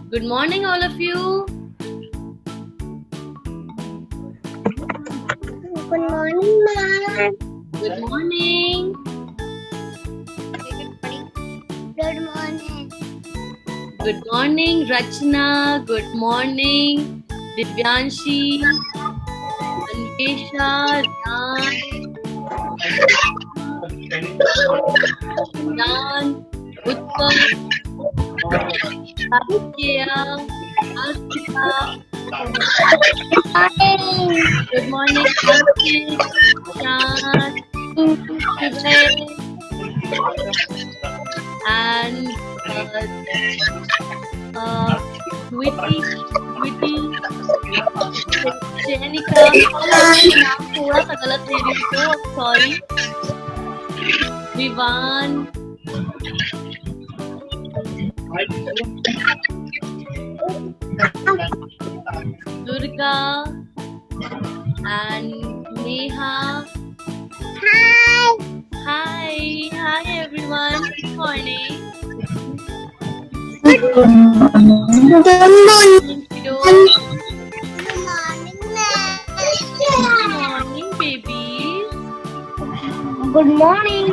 Good morning, all of you. Good morning, ma'am. Good morning. Good morning. Good morning, Rachna. Good morning, Divyanshi, Anvesha, Jan, Uttam, Satya, Asika. Good morning, Ankit, Shan, Subhay, and Witty, Jenica. नाम थोड़ा सा गलत ले रही हूँ तो sorry. Vivan, Durga, and Neha. Hi everyone. Good morning. Good morning. Good morning, babies. Good morning.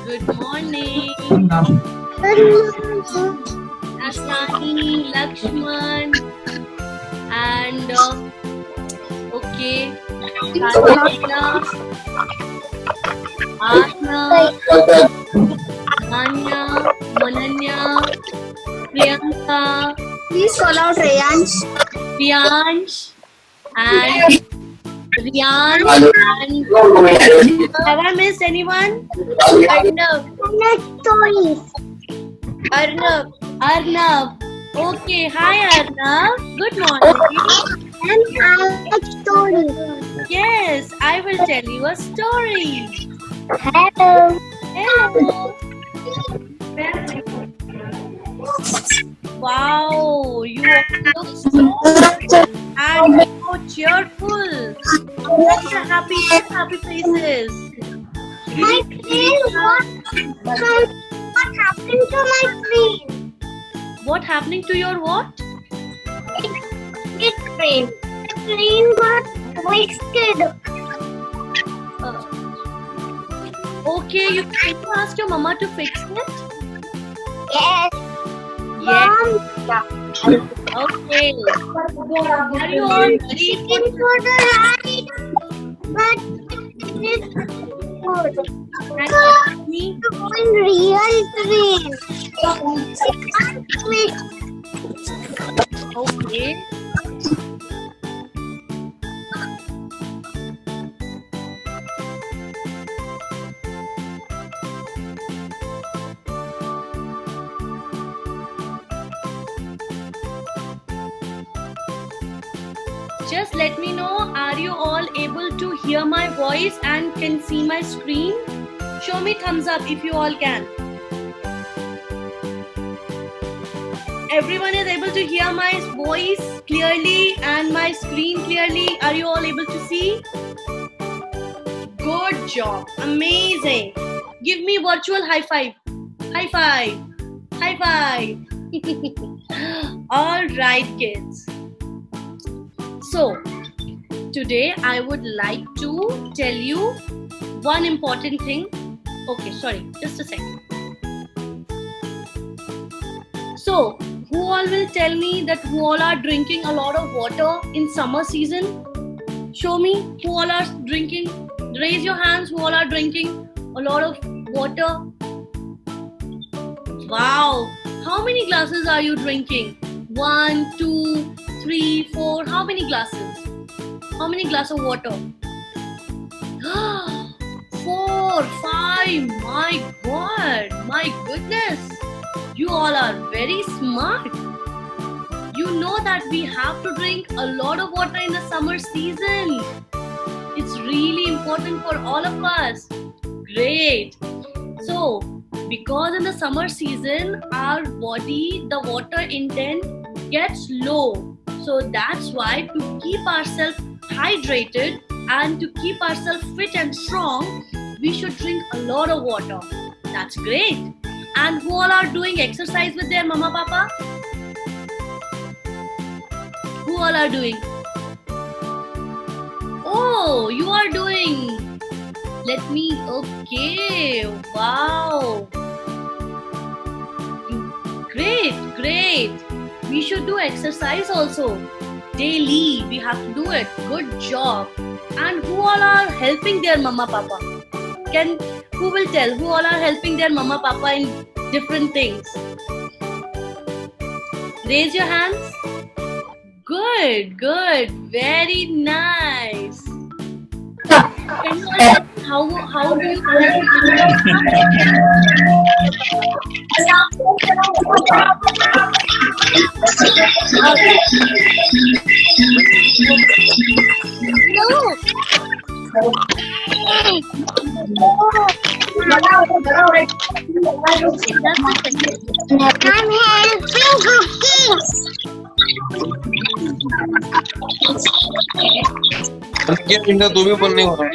Good morning. Asani, Lakshman, and okay, Karthika, Asna, Anya, Mananya, Priyanka, Please call out Rayansh. Priyansh, and Riyan, and have I missed anyone? Arnab. Okay, hi Arnab. Good morning. And I like stories. Yes, I will tell you a story. Hello. Hello. Wow, you all look so and so cheerful. Such a happy faces. My screen, what happened to my screen? What happening to your what? It's screen. The screen got wasted. Okay, you can you ask your mama to fix it? Yes. Yes. Mom. Okay. Are you all ready? Chicken for the right, but it's good. And me? In real screen. Okay. Just let me know, are you all able to hear my voice and can see my screen? Show me thumbs up if you all can. Everyone is able to hear my voice clearly and my screen clearly. Are you all able to see? Good job. Amazing. Give me virtual high five. High five. High five. All right, kids. So, today I would like to tell you one important thing. Okay, sorry, just a second. So, who all will tell me that who all are drinking a lot of water in summer season? Show me who all are drinking. Raise your hands who all are drinking a lot of water. Wow, how many glasses are you drinking? 1, 2, 3, 4. How many glasses? How many glasses of water? 4, 5. My God, my goodness. You all are very smart. You know that we have to drink a lot of water in the summer season. It's really important for all of us. Great. So, because in the summer season, our body, the water intake gets low. So that's why to keep ourselves hydrated and to keep ourselves fit and strong, we should drink a lot of water. That's great. And who all are doing exercise with their mama papa? Who all are doing? Oh, you are doing. Let me. Okay. Wow. Great, great. We should do exercise also. Daily, we have to do it. Good job. And who all are helping their mama papa? Who will tell who all are helping their mama papa in different things? Raise your hands. Good, good. Very nice. Can you all tell me how do you I'm helping cooking. क्या इंदा तू भी बनने हो रहा है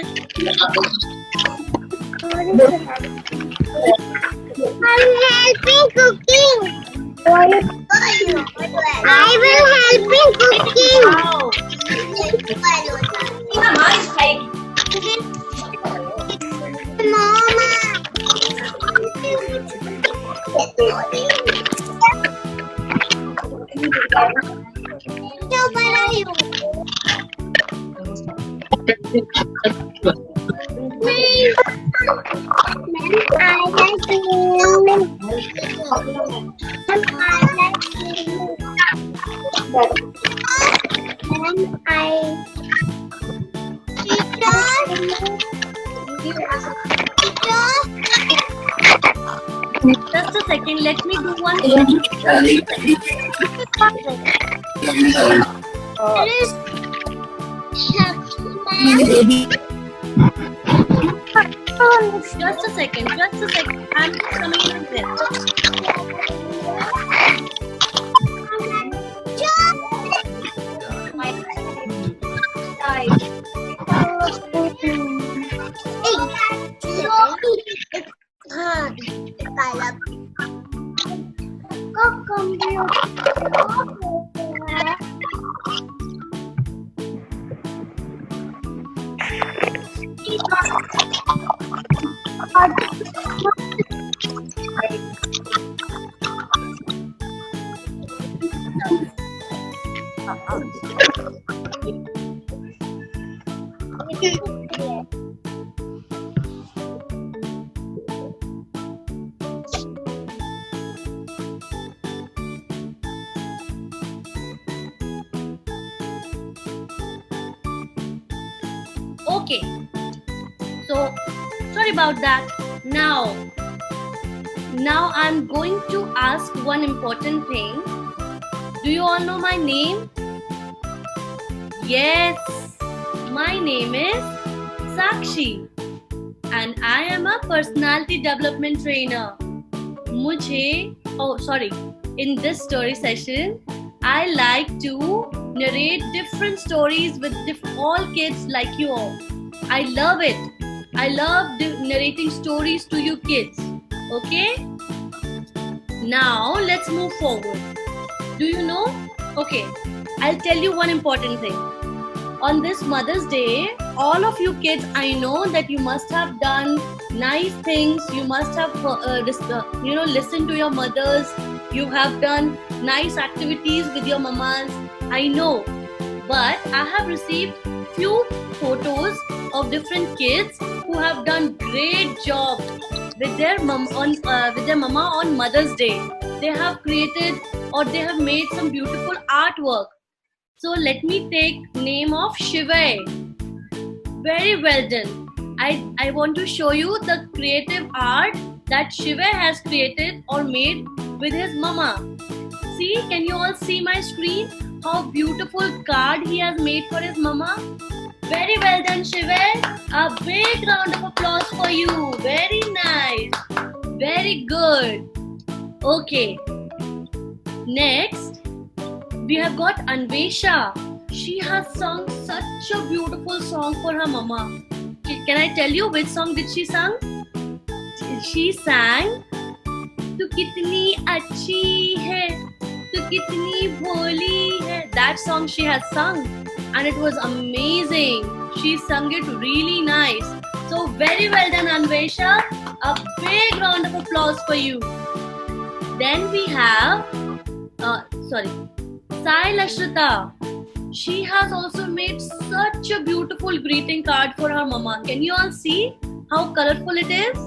I'm helping cooking. I will help in cooking. Just a second, let me do one thing. Just a second, I'm coming in there. Okay, so sorry about that. Now I'm going to ask one important thing. Do you all know my name? Yes, my name is Sakshi and I am a personality development trainer. In this story session, I like to narrate different stories with all kids like you all. I love it. I love narrating stories to you kids. Okay? Now let's move forward. Do you know? Okay, I'll tell you one important thing. On this Mother's Day, all of you kids, I know that you must have done nice things. You must have, listened to your mothers. You have done nice activities with your mamas. I know, but I have received few photos of different kids who have done great job with their mama on Mother's Day. They have created or they have made some beautiful artwork. So let me take name of Shivay. Very well done. I want to show you the creative art that Shivay has created or made with his mama. See, can you all see my screen? How beautiful card he has made for his mama. Very well done, Shivay. A big round of applause for you. Very nice. Very good. Okay. Next, we have got Anvesha. She has sung such a beautiful song for her mama. Can I tell you which song did she sing? She sang कितनी अच्छी है, तू कितनी भोली है. That song she has sung and it was amazing. She sung it really nice. So very well done, Anvesha. A big round of applause for you. Then we have, Sai Lashrita. She has also made such a beautiful greeting card for her mama. Can you all see how colorful it is?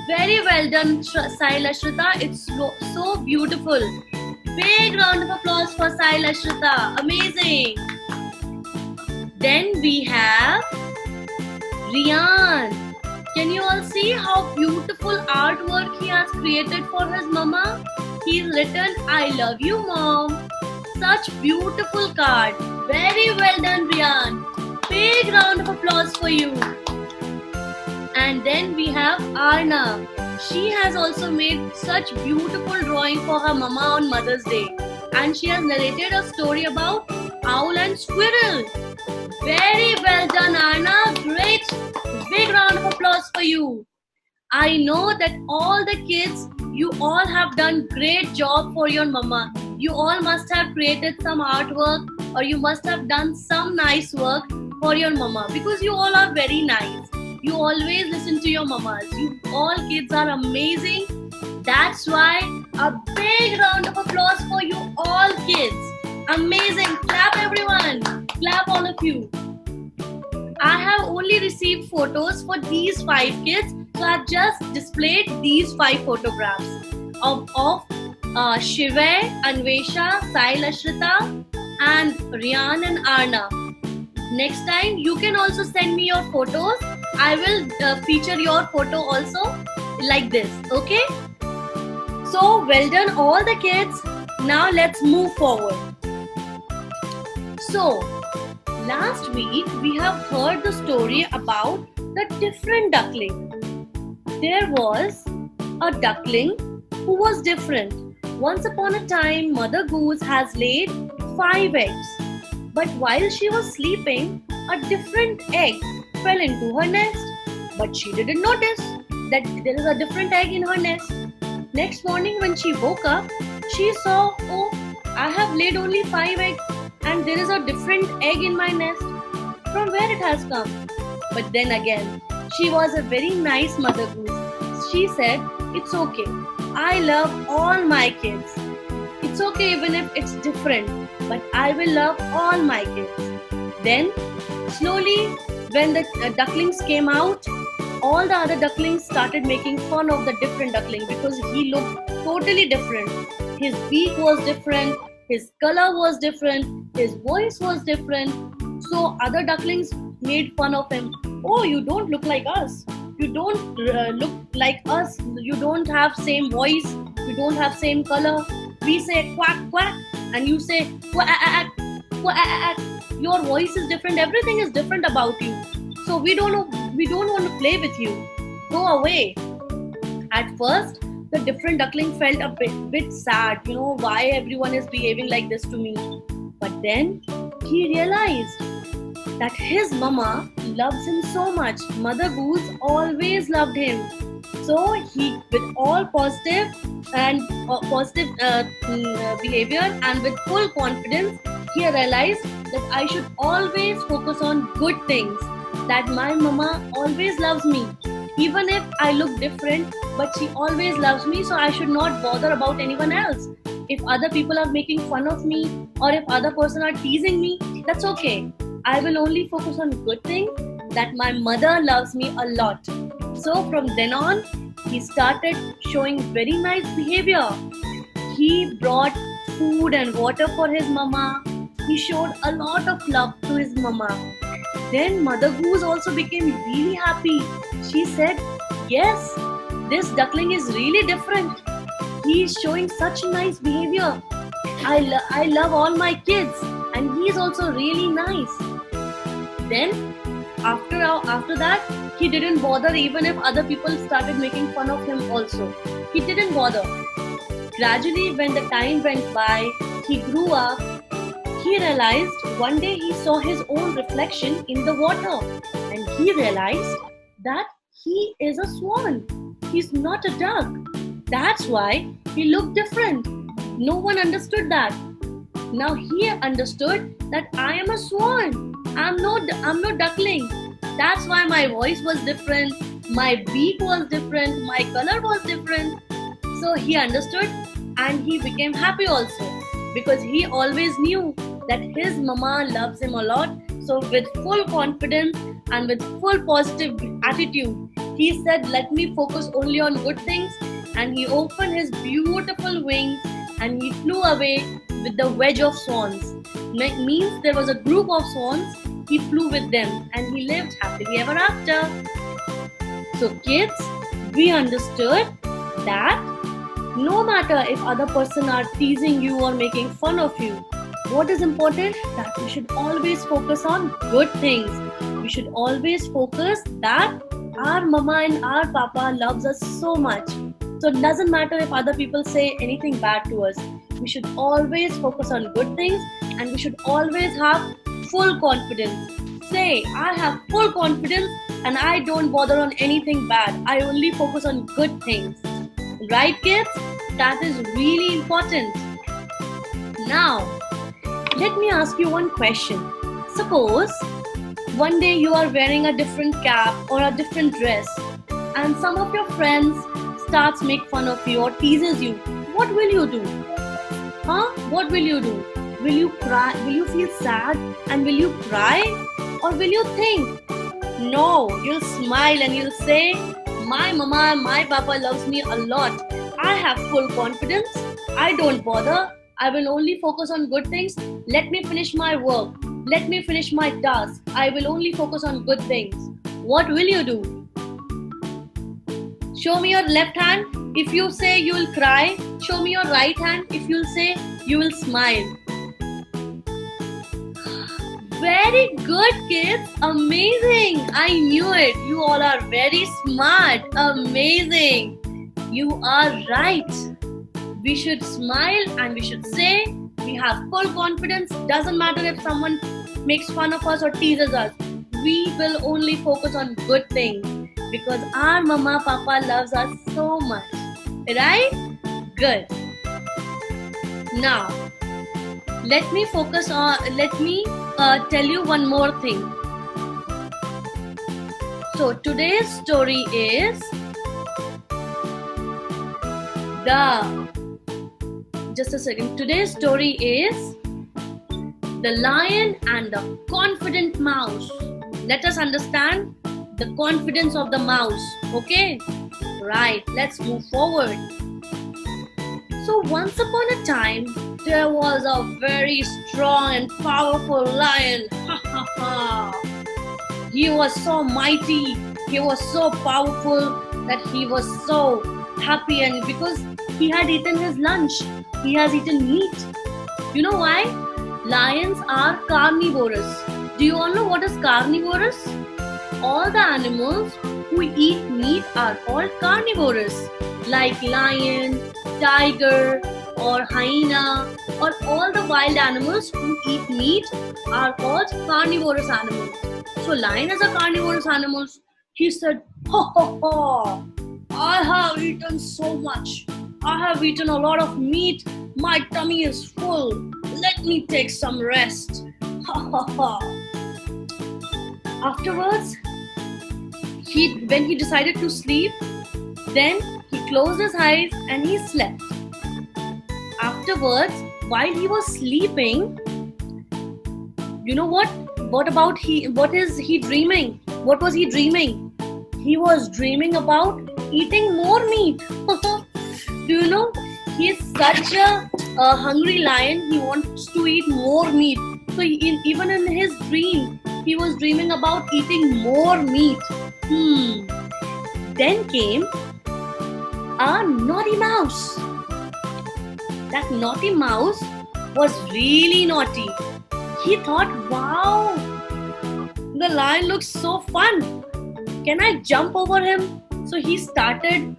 Very well done, Sai Lashrita. It's so beautiful. Big round of applause for Sai Lashrita. Amazing. Then we have Rian. Can you all see how beautiful artwork he has created for his mama? He's written, I love you, mom. Such beautiful card. Very well done, Rian. Big round of applause for you. And then we have Arna. She has also made such beautiful drawing for her mama on Mother's Day. And she has narrated a story about owl and squirrel. Very well done, Arna. Great. Big round of applause for you. I know that all the kids, you all have done great job for your mama. You all must have created some artwork or you must have done some nice work for your mama because you all are very nice. You always listen to your mamas. You all kids are amazing. That's why a big round of applause for you all kids. Amazing. Clap everyone. Clap all of you. I have only received photos for these 5 kids. So I've just displayed these 5 photographs of Shivay, Anvesha, Sai Lashrita and Rian and Arna. Next time you can also send me your photos. I will feature your photo also like this. Okay? So well done all the kids. Now let's move forward. So last week we have heard the story about the different duckling. There was a duckling who was different. Once upon a time, Mother Goose has laid 5 eggs. But while she was sleeping, a different egg fell into her nest. But she didn't notice that there is a different egg in her nest. Next morning when she woke up, she saw, oh, I have laid only 5 eggs and there is a different egg in my nest. From where it has come? But then again, she was a very nice Mother Goose. She said, it's okay. I love all my kids. It's okay even if it's different, but I will love all my kids. Then, slowly, when the ducklings came out, all the other ducklings started making fun of the different duckling because he looked totally different. His beak was different, his color was different, his voice was different. So other ducklings made fun of him. Oh, you don't look like us. You don't look like us. You don't have same voice. You don't have same color. We say quack quack and you say quack quack. Your voice is different. Everything is different about you. So we don't want to play with you. Go away. At first, the different duckling felt a bit sad. You know, why everyone is behaving like this to me. But then he realized that his mama loves him so much. Mother Goose always loved him. So he, with all positive behavior and with full confidence, he realized that I should always focus on good things. That my mama always loves me. Even if I look different, but she always loves me, so I should not bother about anyone else. If other people are making fun of me or if other person are teasing me, that's okay. I will only focus on good things, that my mother loves me a lot. So from then on, he started showing very nice behavior. He brought food and water for his mama. He showed a lot of love to his mama. Then Mother Goose also became really happy. She said, yes, this duckling is really different. He is showing such nice behavior. I love all my kids and he is also really nice. Then after that, he didn't bother even if other people started making fun of him also. He didn't bother. Gradually, when the time went by, he grew up. He realized one day he saw his own reflection in the water and he realized that he is a swan. He's not a duck. That's why he looked different. No one understood that. Now he understood that I am a swan. I'm no duckling. That's why my voice was different, my beak was different, my color was different. So he understood and he became happy also because he always knew that his mama loves him a lot. So with full confidence and with full positive attitude, he said, let me focus only on good things. And he opened his beautiful wings and he flew away with the wedge of swans. Means there was a group of swans, he flew with them and he lived happily ever after. So kids, we understood that no matter if other person are teasing you or making fun of you, what is important? That we should always focus on good things. We should always focus that our mama and our papa loves us so much. So it doesn't matter if other people say anything bad to us. We should always focus on good things and we should always have full confidence. Say, I have full confidence and I don't bother on anything bad. I only focus on good things. Right, kids? That is really important. Now, let me ask you one question. Suppose one day you are wearing a different cap or a different dress and some of your friends starts make fun of you or teases you. What will you do? What will you do? Will you cry? Will you feel sad and will you cry? Or will you think? No, you'll smile and you'll say, my mama and my papa loves me a lot. I have full confidence. I don't bother. I will only focus on good things. Let me finish my work. Let me finish my task. I will only focus on good things. What will you do? Show me your left hand if you say you will cry. Show me your right hand if you'll say you will smile. Very good, kids. Amazing. I knew it. You all are very smart. Amazing. You are right. We should smile and we should say we have full confidence. Doesn't matter if someone makes fun of us or teases us. We will only focus on good things because our mama papa loves us so much. Right? Good. Now, let me tell you one more thing. So today's story is Today's story is The Lion and the Confident Mouse. Let us understand the confidence of the mouse. Okay? Right, let's move forward. So once upon a time, there was a very strong and powerful lion. He was so mighty, he was so powerful that he was so happy, and because he had eaten his lunch, he has eaten meat. You know why? Lions are carnivorous. Do you all know what is carnivorous? All the animals who eat meat are called carnivorous, like lion, tiger, or hyena, or all the wild animals who eat meat are called carnivorous animals. So lion is a carnivorous animal. He said, "Ho ho ho! I have eaten so much. I have eaten a lot of meat. My tummy is full. Let me take some rest." Ha ha ha! Afterwards, when he decided to sleep, then he closed his eyes and he slept. Afterwards, while he was sleeping, you know what? What is he dreaming? What was he dreaming? He was dreaming about eating more meat. Do you know? He is such a hungry lion. He wants to eat more meat. So even in his dream, he was dreaming about eating more meat. Then came a naughty mouse. That naughty mouse was really naughty. He thought, wow, the lion looks so fun. Can I jump over him? So he started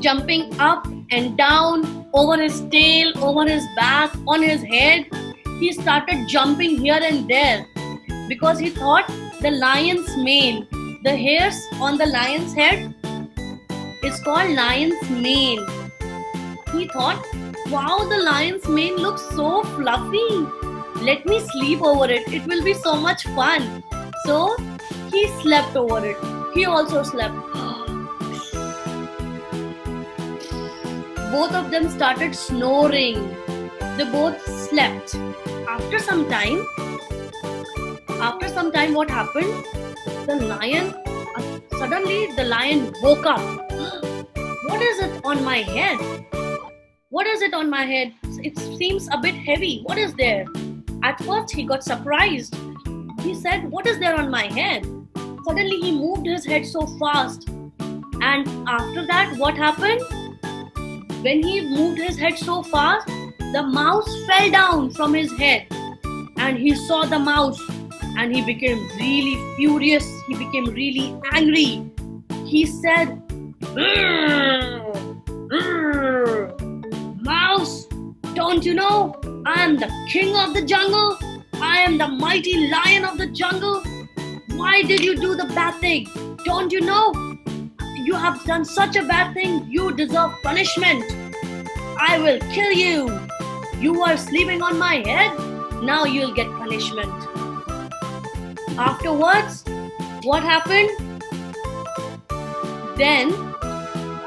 jumping up and down over his tail, over his back, on his head. He started jumping here and there because he thought the lion's mane, the hairs on the lion's head, is called lion's mane. He thought, wow, the lion's mane looks so fluffy. Let me sleep over it. It will be so much fun. So he slept over it. He also slept. Both of them started snoring. They both slept. After some time, what happened? Suddenly the lion woke up. What is it on my head? What is it on my head? It seems a bit heavy. What is there? At first he got surprised. He said, what is there on my head? Suddenly he moved his head so fast. And after that, what happened? When he moved his head so fast, the mouse fell down from his head. And he saw the mouse and he became really furious. He became really angry. He said, Mouse, don't you know I am the king of the jungle? I am the mighty lion of the jungle. Why did you do the bad thing? Don't you know? You have done such a bad thing. You deserve punishment. I will kill you. You are sleeping on my head. Now you'll get punishment. Afterwards, what happened? Then,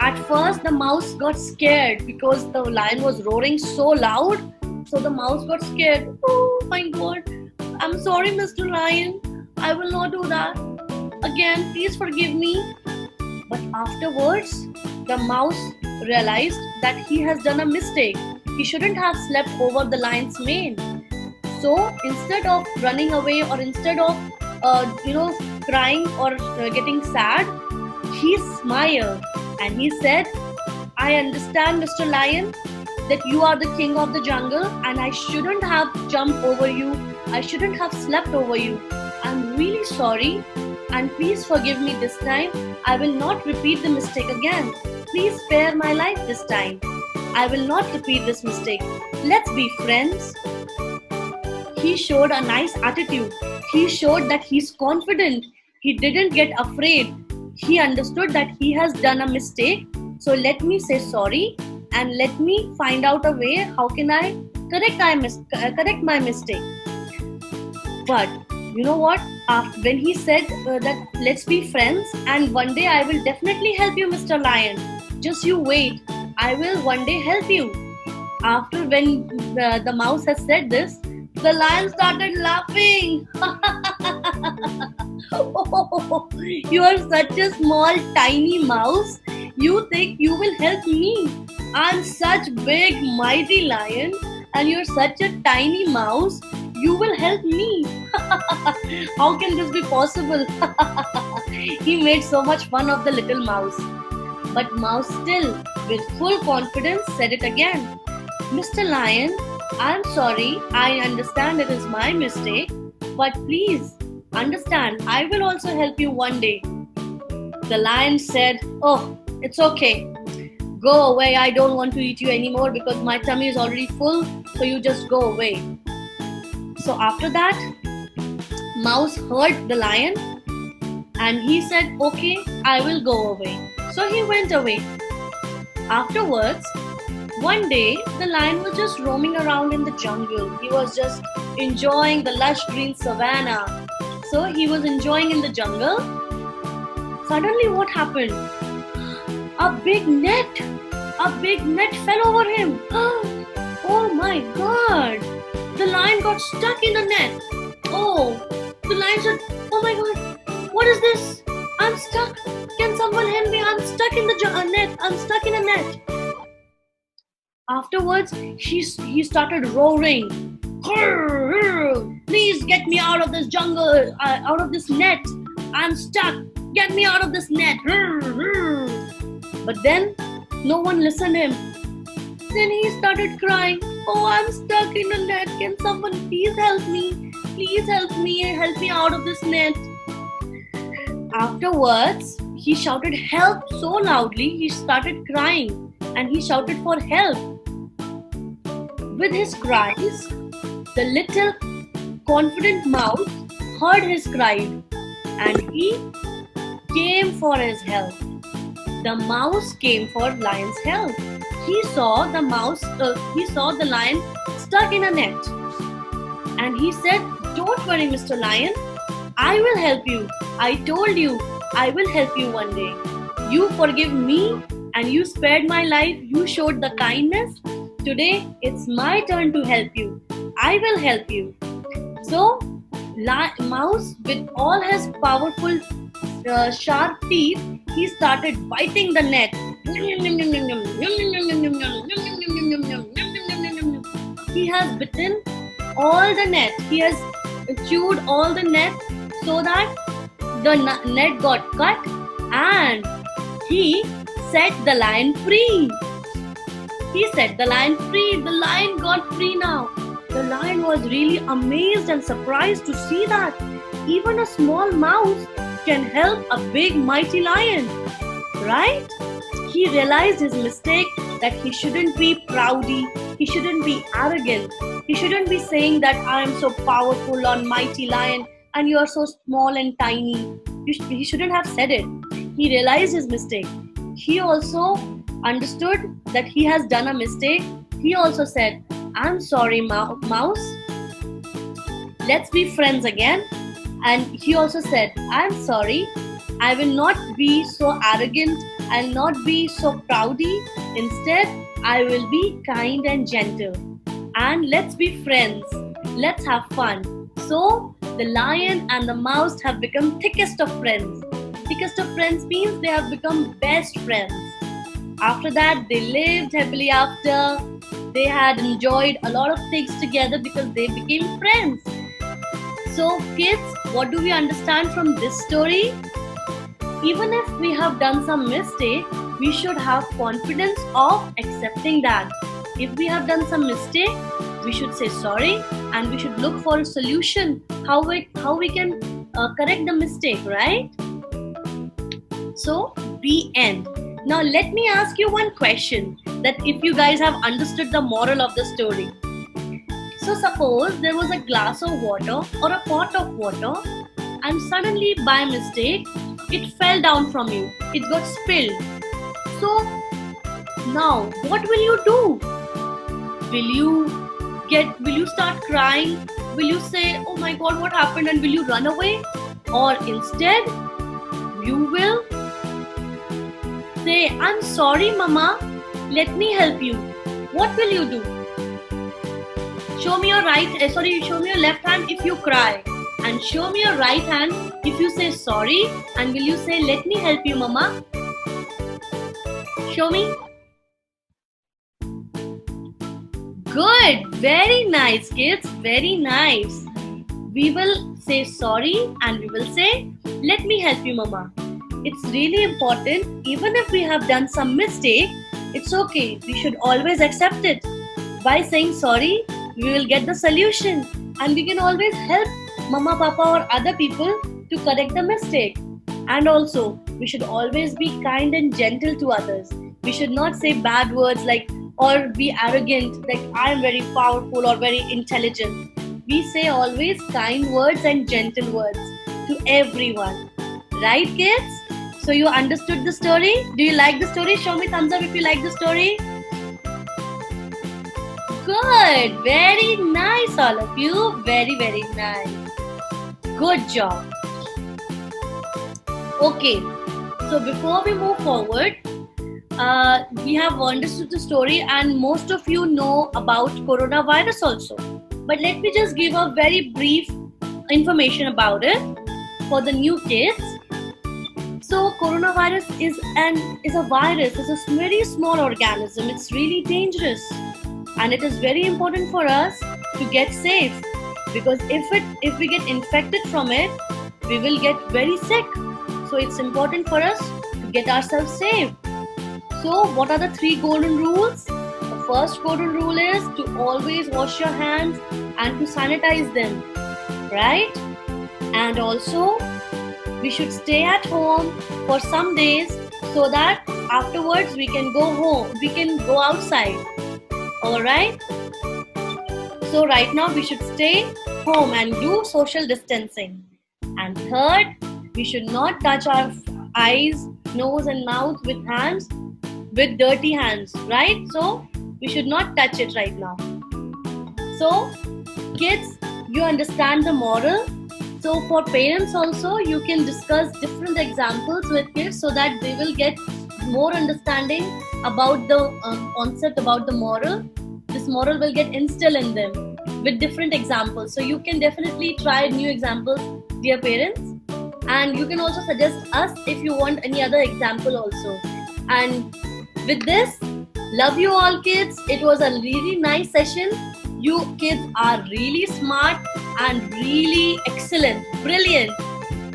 at first the mouse got scared because the lion was roaring so loud. So the mouse got scared. Oh my God. I'm sorry, Mr. Lion. I will not do that. Again, please forgive me. But afterwards, the mouse realized that he has done a mistake. He shouldn't have slept over the lion's mane. So instead of running away or instead of crying or getting sad, he smiled and he said, I understand, Mr. Lion, that you are the king of the jungle and I shouldn't have jumped over you. I shouldn't have slept over you. I'm really sorry and please forgive me this time. I will not repeat the mistake again. Please spare my life this time. I will not repeat this mistake. Let's be friends. He showed a nice attitude. He showed that he's confident. He didn't get afraid. He understood that he has done a mistake. So let me say sorry and let me find out a way how can I correct my mistake. But you know what? When he said that let's be friends and one day I will definitely help you, Mr. Lion. Just you wait. I will one day help you. After when the mouse has said this, the lion started laughing. Oh, you are such a small, tiny mouse. You think you will help me? I'm such big, mighty lion, and you're such a tiny mouse. You will help me. How can this be possible? He made so much fun of the little mouse. But mouse still, with full confidence, said it again. Mr. Lion, I'm sorry, I understand it is my mistake, but please understand, I will also help you one day. The lion said, oh, it's okay. Go away, I don't want to eat you anymore because my tummy is already full, so you just go away. So after that, Mouse heard the lion and he said, okay, I will go away. So he went away. Afterwards, one day, the lion was just roaming around in the jungle. He was just enjoying the lush green savanna. So he was enjoying in the jungle. Suddenly what happened? A big net fell over him. Oh my God. The lion got stuck in the net. Oh, the lion said, oh my God, what is this? I'm stuck. Can someone help me? I'm stuck in the net. I'm stuck in a net. Afterwards, he started roaring. Please get me out of this jungle, out of this net. I'm stuck. Get me out of this net. But then, no one listened to him. Then he started crying. Oh, I'm stuck in a net. Can someone please help me? Please help me out of this net. Afterwards, he shouted help so loudly, he started crying and he shouted for help. With his cries, the little confident mouse heard his cry and he came for his help. the mouse came for lion's help. He saw the lion stuck in a net, and he said, "Don't worry, Mr. Lion. I will help you. I told you I will help you one day. You forgive me and you spared my life. You showed the kindness. Today it's my turn to help you. I will help you." So, mouse, with all his powerful sharp teeth, he started biting the net. He has bitten all the net. He has chewed all the net so that the net got cut, and he set the lion free. He set the lion free. The lion got free now. The lion was really amazed and surprised to see that even a small mouse can help a big mighty lion, right? He realized his mistake, that he shouldn't be proudy, he shouldn't be arrogant, he shouldn't be saying that I am so powerful or mighty lion and you are so small and tiny. He shouldn't have said it. He realized his mistake. He also understood that he has done a mistake. He also said, "I'm sorry, mouse. Let's be friends again." And he also said, "I'm sorry. I will not be so arrogant. I'll not be so proudy. Instead, I will be kind and gentle. And let's be friends. Let's have fun." So, the lion and the mouse have become thickest of friends. Thickest of friends means they have become best friends. After that, they lived happily after. They had enjoyed a lot of things together because they became friends. So, kids, what do we understand from this story? Even if we have done some mistake, we should have confidence of accepting that. If we have done some mistake, we should say sorry and we should look for a solution how we can correct the mistake, right? So, the end. Now, let me ask you one question, that if you guys have understood the moral of the story. So, suppose there was a glass of water or a pot of water, and suddenly by mistake it fell down from you. It got spilled. So, now what will you do? Will you start crying? Will you say, "Oh my God, what happened?" and will you run away? Or instead, you will say, "I'm sorry, Mama. Let me help you." What will you do? Show me your show me your left hand if you cry, and show me your right hand if you say sorry, and will you say, "Let me help you, Mama"? Show me. Good. Very nice, kids. Very nice. We will say sorry and we will say, "Let me help you, Mama." It's really important. Even if we have done some mistake, it's okay. We should always accept it. By saying sorry, we will get the solution, and we can always help Mama, Papa or other people to correct the mistake. And also, we should always be kind and gentle to others. We should not say bad words or be arrogant, like I am very powerful or very intelligent. We say always kind words and gentle words to everyone. Right, kids? So you understood the story? Do you like the story? Show me thumbs up if you like the story. Good. Very nice, all of you. Very, very nice. Good job. Okay. So before we move forward, we have understood the story and most of you know about coronavirus also. But let me just give a very brief information about it for the new kids. So coronavirus is a virus. It's a very small organism. It's really dangerous. And it is very important for us to get safe, because if we get infected from it, we will get very sick. So it's important for us to get ourselves safe. So what are the 3 golden rules? The first golden rule is to always wash your hands and to sanitize them, right? And also we should stay at home for some days so that afterwards we can go home, we can go outside. Alright? So right now we should stay home and do social distancing. And third, we should not touch our eyes nose and mouth with hands, with dirty hands, right? So we should not touch it right now. So kids, you understand the moral. So for parents also, you can discuss different examples with kids so that they will get more understanding about the concept, about the moral. This moral will get instilled in them with different examples. So you can definitely try new examples, dear parents. And you can also suggest us if you want any other example also. And with this, love you all kids. It was a really nice session. You kids are really smart and really excellent, brilliant.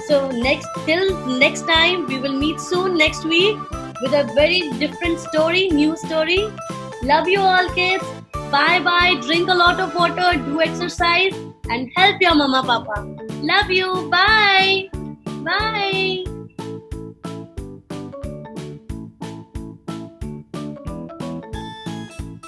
So till next time, we will meet soon next week with a very different story, new story. Love you all kids. Bye bye. Drink a lot of water, do exercise, and help your mama papa. Love you. Bye. Bye.